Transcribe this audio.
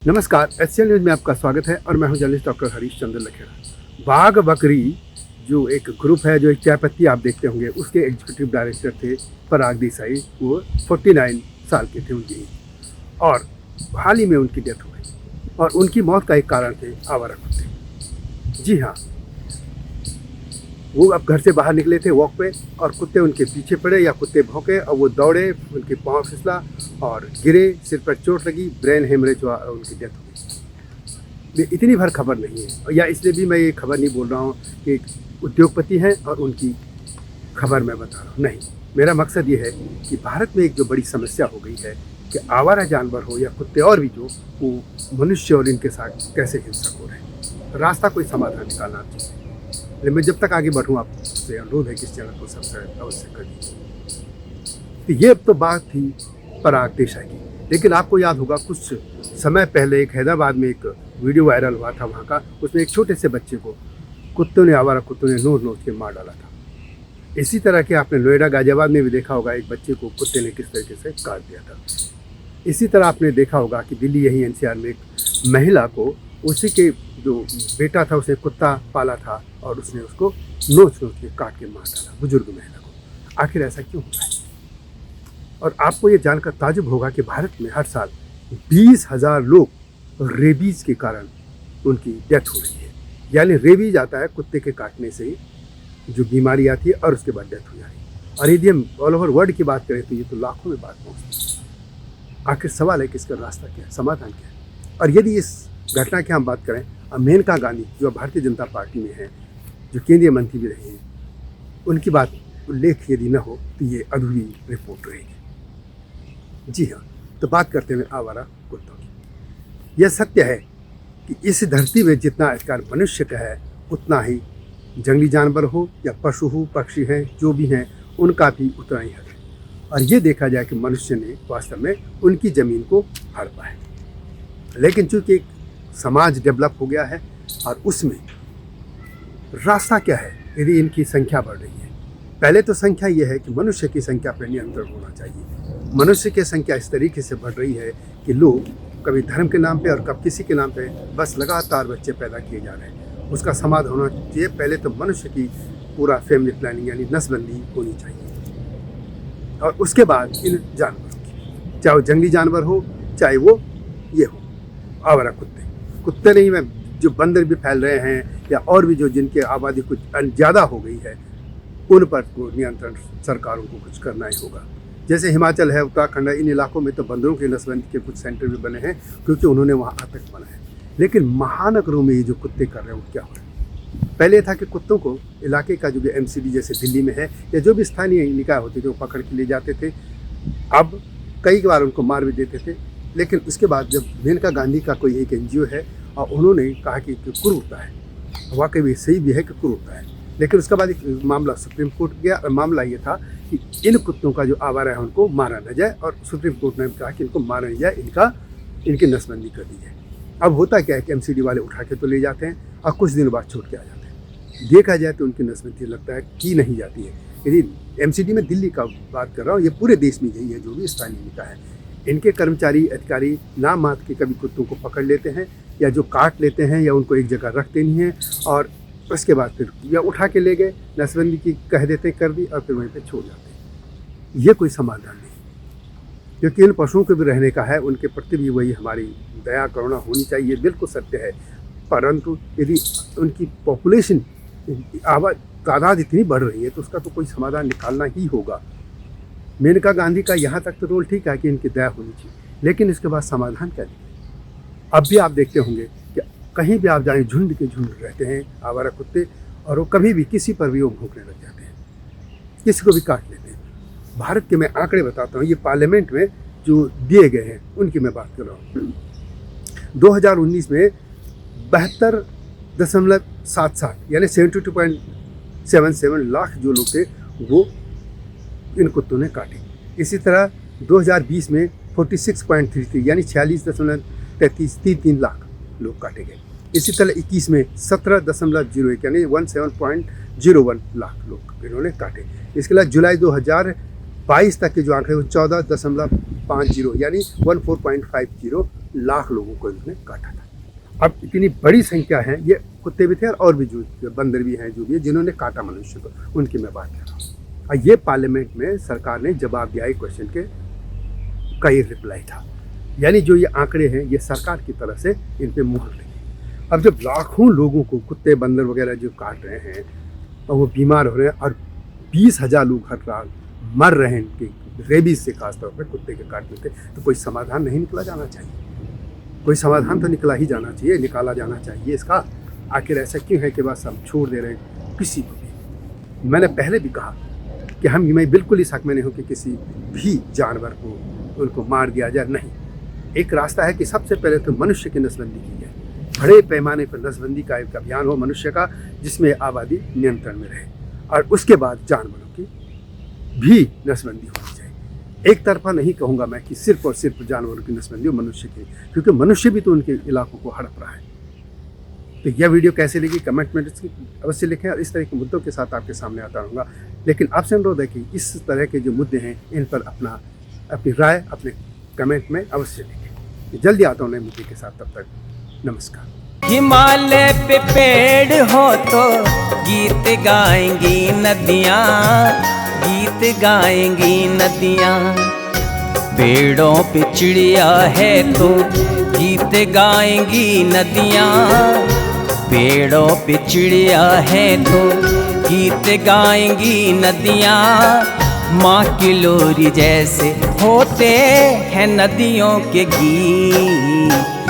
नमस्कार, HCL news में आपका स्वागत है और मैं हूं जर्नलिस्ट डॉक्टर हरीश चंद्र लखेड़ा। बाघ बकरी जो एक ग्रुप है, जो एक चाय पत्ती आप देखते होंगे, उसके एग्जीक्यूटिव डायरेक्टर थे पराग देसाई। वो 49 साल के थे उनकी, और हाल ही में उनकी डेथ हो गई। और उनकी मौत का एक कारण थे आवारा कुत्ते। जी हाँ, वो अब घर से बाहर निकले थे वॉक पे, और कुत्ते उनके पीछे पड़े या कुत्ते भौंके और वो दौड़े, उनके पाँव फिसला और गिरे, सिर पर चोट लगी, ब्रेन हेमरेज हुआ और उनकी डेथ हो गई। ये इतनी भर खबर नहीं है, या इसलिए भी मैं ये खबर नहीं बोल रहा हूँ कि उद्योगपति हैं और उनकी खबर मैं बता रहा हूँ, नहीं। मेरा मकसद ये है कि भारत में एक जो बड़ी समस्या हो गई है कि आवारा जानवर हो या कुत्ते और भी जो, वो मनुष्य और इनके साथ कैसे हिंसक हो रहे हैं। रास्ता कोई समाधान निकालना चाहिए। लेकिन मैं जब तक आगे बढ़ूँ, आपसे अनुरोध है कि इस चैनल को सब्सक्राइब अवश्य कर दीजिए। तो ये तो बात थी पराग देसाई की, लेकिन आपको याद होगा कुछ समय पहले एक हैदराबाद में एक वीडियो वायरल हुआ था वहाँ का। उसमें एक छोटे से बच्चे को आवारा कुत्तों ने नोच के मार डाला था। इसी तरह के आपने नोएडा गाजियाबाद में भी देखा होगा, एक बच्चे को कुत्ते ने किस तरीके से काट दिया था। इसी तरह आपने देखा होगा कि दिल्ली यहीं एनसीआर में एक महिला को, उसी के जो बेटा था उसने कुत्ता पाला था और उसने उसको नोच के काट के मार डाला, बुजुर्ग महिला को। आखिर ऐसा क्यों होता है? और आपको ये जानकर ताजुब होगा कि भारत में हर साल 20,000 लोग रेबीज के कारण उनकी डेथ हो रही है। यानी रेबीज आता है कुत्ते के काटने से ही, जो बीमारी आती है और उसके बाद डेथ हो जा रही है। और यदि हम ऑल ओवर वर्ल्ड की बात करें तो ये तो लाखों में बात पहुँचती है। आखिर सवाल है कि इसका रास्ता क्या है, समाधान क्या है? और यदि इस घटना की हम बात करें, मेनका गांधी जो भारतीय जनता पार्टी में है, जो केंद्रीय मंत्री भी रहे हैं, उनकी बात उल्लेख यदि न हो तो ये अधूरी रिपोर्ट रहेगी। जी हाँ, तो बात करते हैं आवारा कुत्तों की। यह सत्य है कि इस धरती में जितना अधिकार मनुष्य का है, उतना ही जंगली जानवर हो या पशु हो, पक्षी हैं, जो भी हैं, उनका भी उतना ही हक है। और ये देखा जाए कि मनुष्य ने वास्तव में उनकी ज़मीन को हड़पा है। लेकिन चूँकि एक समाज डेवलप हो गया है, और उसमें रास्ता क्या है यदि इनकी संख्या बढ़ रही है? पहले तो संख्या ये है कि मनुष्य की संख्या पर नियंत्रण होना चाहिए। मनुष्य की संख्या इस तरीके से बढ़ रही है कि लोग कभी धर्म के नाम पे और कभी किसी के नाम पे बस लगातार बच्चे पैदा किए जा रहे हैं। उसका समाधान होना चाहिए। पहले तो मनुष्य की पूरा फैमिली प्लानिंग यानी नस्लबंदी होनी चाहिए, और उसके बाद इन जानवरों की, चाहे वो जंगली जानवर हो, चाहे वो ये हो आवारा कुत्ते नहीं, मैं जो बंदर भी फैल रहे हैं या और भी जो जिनकी आबादी कुछ ज़्यादा हो गई है, उन पर को नियंत्रण सरकारों को कुछ करना ही होगा। जैसे हिमाचल है, उत्तराखंड है, इन इलाकों में तो बंदरों के नस्लबंदी के कुछ सेंटर भी बने हैं, क्योंकि उन्होंने वहाँ आतंक बनाया। लेकिन महानगरों में ये जो कुत्ते कर रहे हैं वो क्या हो रहा है? पहले था कि कुत्तों को इलाके का जो भी एमसीडी जैसे दिल्ली में है, या जो भी स्थानीय निकाय होते थे, वो पकड़ के ले जाते थे। अब कई बार उनको मार भी देते थे। लेकिन उसके बाद जब मेनका गांधी का कोई एक एनजीओ है, और उन्होंने कहा कि क्रूरता है, वाकई भी सही भी है कि क्रूरता है। लेकिन उसके बाद एक मामला सुप्रीम कोर्ट गया, और मामला ये था कि इन कुत्तों का जो आवारा है उनको मारा न जाए, और सुप्रीम कोर्ट ने कहा कि इनको मारा नहीं जाए, इनकी नसबंदी कर दी जाए। अब होता क्या है कि एमसीडी वाले उठा के तो ले जाते हैं और कुछ दिन बाद छोड़ के आ जाते हैं। देखा जाए तो उनकी नसबंदी लगता है की नहीं जाती है। यदि एमसीडी में दिल्ली का बात कर रहा हूँ, ये पूरे देश में यही है, जो भी स्थानीय निकाय है, इनके कर्मचारी अधिकारी नाम मात्र के कभी कुत्तों को पकड़ लेते हैं, या जो काट लेते हैं, या उनको एक जगह रखते नहीं हैं, और उसके बाद फिर या उठा के ले गए, नसबंदी की कह देते कर दी, और फिर वहीं पे छोड़ जाते हैं। ये कोई समाधान नहीं, क्योंकि इन पशुओं को भी रहने का है, उनके प्रति भी वही हमारी दया करुणा होनी चाहिए, बिल्कुल सत्य है। परंतु यदि उनकी पॉपुलेशन तादाद इतनी बढ़ रही है तो उसका तो कोई समाधान निकालना ही होगा। मेनका गांधी का यहाँ तक तो रोल ठीक है कि इनकी दया होनी चाहिए, लेकिन इसके बाद समाधान क्या निकले? अब भी आप देखते होंगे कि कहीं भी आप जाएं, झुंड के झुंड रहते हैं आवारा कुत्ते, और वो कभी भी किसी पर भी वो भौंकने लग जाते हैं, किसी को भी काट लेते हैं। भारत के मैं आंकड़े बताता हूँ, ये पार्लियामेंट में जो दिए गए हैं उनकी मैं बात कर रहा हूँ। 2019 में 72.77 यानी 72.77 लाख जो लोग थे वो इन कुत्तों ने काटे। इसी तरह 2020 में 46.33 यानी 46.33 लाख लोग काटे गए। इसी तरह 21 में 17.01 यानी 17.01 लाख लोग इन्होंने काटे। इसके अलावा जुलाई 2022 तक के जो आंकड़े वो 14.50 यानी 14.50 लाख लोगों को इन्होंने काटा था। अब इतनी बड़ी संख्या है, ये कुत्ते भी थे और भी जो बंदर भी हैं, जो भी है, जिन्होंने काटा मनुष्य को, उनकी मैं बात कर रहा हूँ। और ये पार्लियामेंट में सरकार ने जवाब दिया, एक क्वेश्चन के का ये रिप्लाई था। यानी जो ये आंकड़े हैं ये सरकार की तरफ से इन पे मुहर लगी। अब जब लाखों लोगों को कुत्ते बंदर वगैरह जो काट रहे हैं और वो बीमार हो रहे हैं और 20,000 लोग हर रात मर रहे हैं इनके रेबीज से, खासतौर पर कुत्ते के काटने से, तो कोई समाधान नहीं निकला जाना चाहिए? कोई समाधान तो निकला ही जाना चाहिए, निकाला जाना चाहिए इसका। आखिर ऐसा क्यों है कि बस हम छोड़ दे रहे हैं किसी को भी? मैंने पहले भी कहा कि मैं बिल्कुल इस हक में नहीं हूँ कि किसी भी जानवर को उनको मार दिया जाए, नहीं। एक रास्ता है कि सबसे पहले तो मनुष्य की नस्लबंदी की जाए, बड़े पैमाने पर नस्लबंदी का एक अभियान हो मनुष्य का, जिसमें आबादी नियंत्रण में रहे, और उसके बाद जानवरों की भी नस्लबंदी होनी चाहिए। एक तरफा नहीं कहूँगा मैं कि सिर्फ और सिर्फ जानवरों की नस्लबंदी हो, मनुष्य की, क्योंकि मनुष्य भी तो उनके इलाकों को हड़प रहा है। तो यह वीडियो कैसे लगी कमेंट में अवश्य लिखें, और इस तरह के मुद्दों के साथ आपके सामने आता रहूँगा। लेकिन आपसे अनुरोध है कि इस तरह के जो मुद्दे हैं इन पर अपनी राय अपने कमेंट में अवश्य लिखें। जल्दी आता हूँ नए मुद्दे के साथ, तब तक नमस्कार। हिमालय पे पेड़ हो तो गीत गाएंगी नदियाँ, गीत गाएंगी नदियाँ। पेड़ों पे चिड़िया है तो गीत गाएंगी नदियाँ, पेड़ों पे चिड़िया है तो गीत गाएंगी नदियाँ। माँ की लोरी जैसे होते हैं नदियों के गीत।